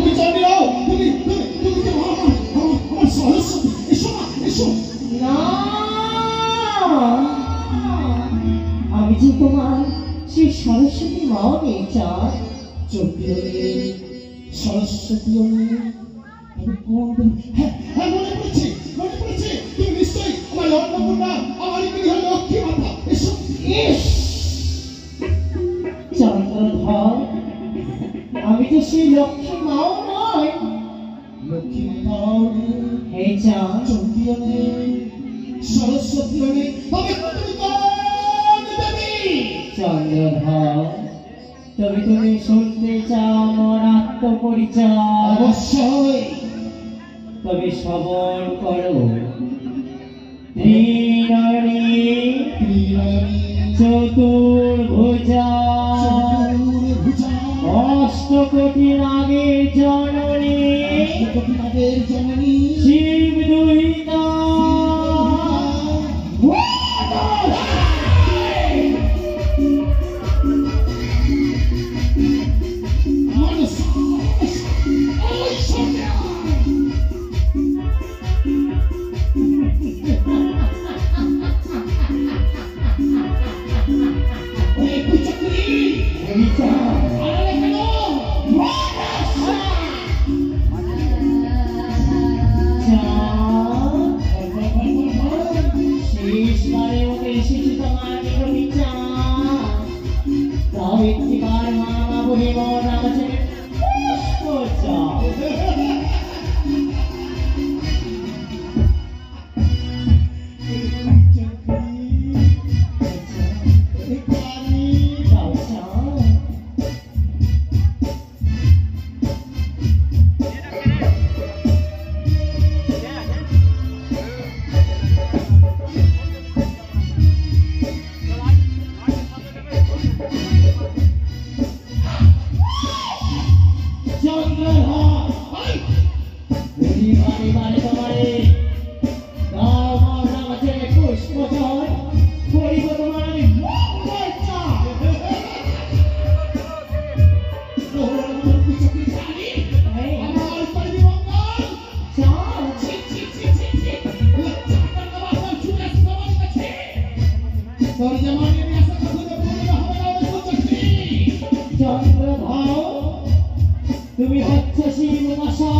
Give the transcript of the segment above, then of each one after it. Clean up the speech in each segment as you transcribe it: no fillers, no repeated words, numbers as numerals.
তুমি চলে যাও তুমি তুমি তুমি যে আমার সরস্বতী এসো না এসো না আমি যে তোমার সেই সরস্বতী মাও নেই চাঁদ চোখে সরস্বতী আমি কোন হ্যাঁ হ্যাঁ মনে পড়েছে তুমি নিশ্চয়ই আমার অন্নপূর্ণা আমার গৃহ লক্ষ্মী মাতা এসো চন্দ্রধর আমি তো সেই লক্ষ্মী মাও নয় লক্ষ্মী মাতাও হে চাঁদ চন্দ্রিও নেই সরস্বতীও নেই তবে তুমি কোন দেবী চন্দ্রধর তবে তুমি শুনতে চাও আমার আত্মপরিচয় অবশ্যই তবে শ্রবণ করো ত্রিনয়নী চতুর্ভুজা অষ্টকোটি নাগের জননী শিব দুহিতা তুমি হচ্ছ শিব মশা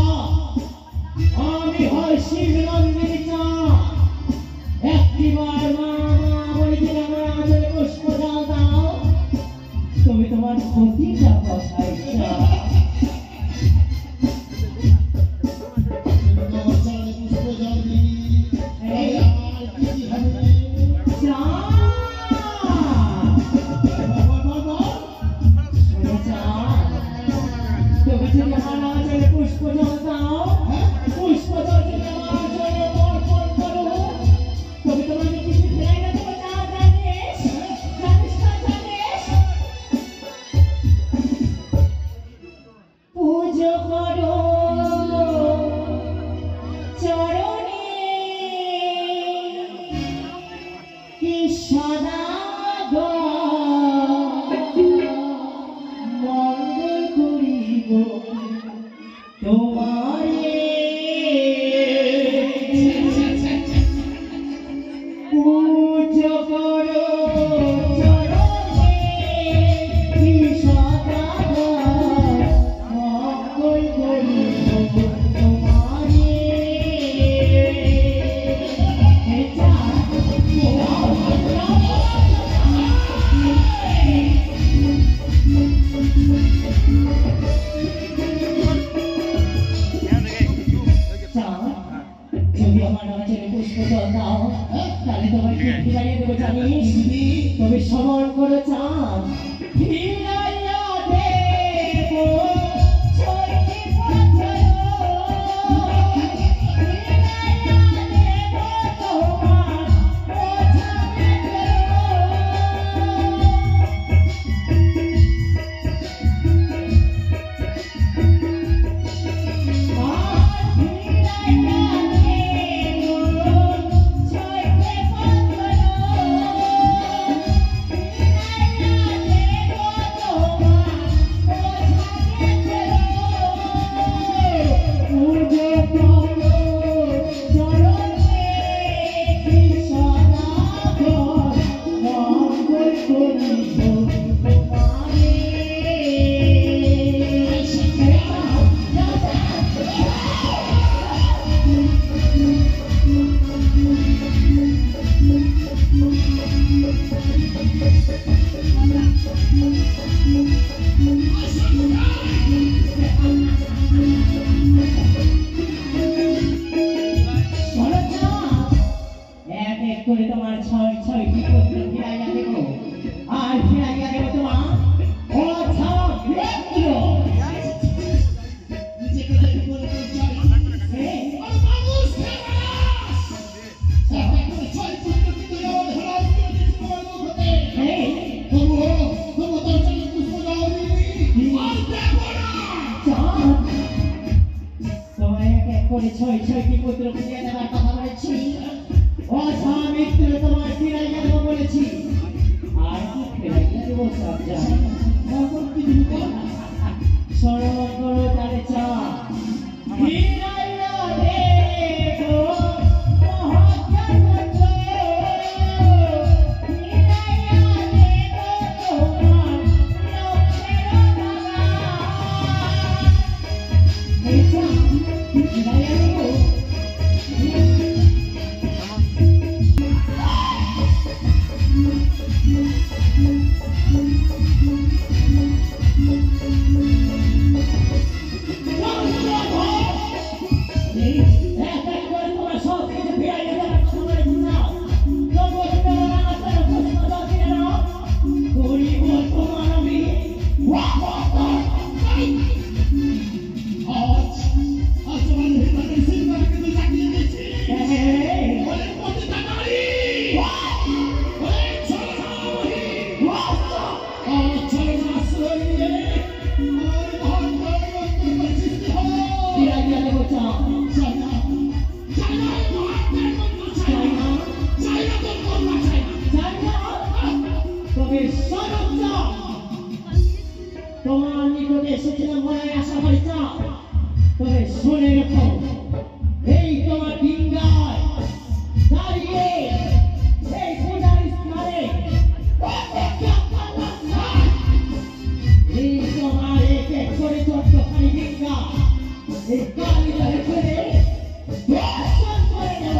আমি হয় শিব নন্দিনী চা একটিবার মা বলে দিলে আমার আঁচলে পুষ্প জল দাও তুমি তোমার ক্ষতিটা কথাই চা তবে সমর করে চাঁদ করে ছয়টি পুত্র ফিরিয়ে দেওয়ার কথা বলেছি, অথা মৃত্যু তোমার ফিরাইয়া দেবো বলেছি। আর কি ফিরাইয়া দেবো সব জানি। এখন কি তুমি বল? স্মরণ করো তারে চা ফিরাইয়া দেবো মহাজ্ঞান ফিরাইয়া দেবো তোমার লক্ষ্যের দাদা। এই চা ফিরাইয়া দেবো। তোমার নিকটে এসেছিলাম মনে আশা করি চাও, তবে শুনে রেখো এই তোমার ডিঙ্গায় দাঁড়িয়ে এই পূজার স্থানে এই তোমার এক এক করে 14খানি ডিঙ্গা এই কালী ধরে ফেলে দর্শন করে দেব।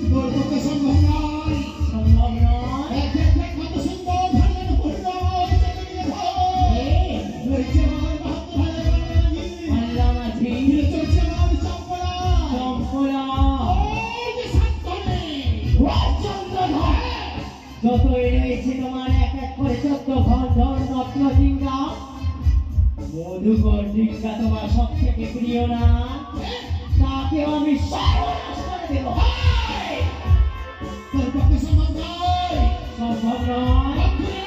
তোর পক্ষে সম্ভব নয়। সম্ভব নয়। এক কত সুন্দর ভালো পূর্ণ জগনীয় ভাই রয়েছে আমার মাহাত্ম ভাই মাঝি চলছে আমার চম্পলা চম্পলা ওই যে সাতনে চন্দ্রধর যতই রয়েছে তোমার এক এক করে 14 ঘর রত্ন ডিঙ্গা, মধুকর ডিঙ্গা তোমার সব থেকে প্রিয় না, তাকে আমি সর্বনাশ করে দেব। তোর পক্ষে সম্ভব নয়। সম্ভব নয়।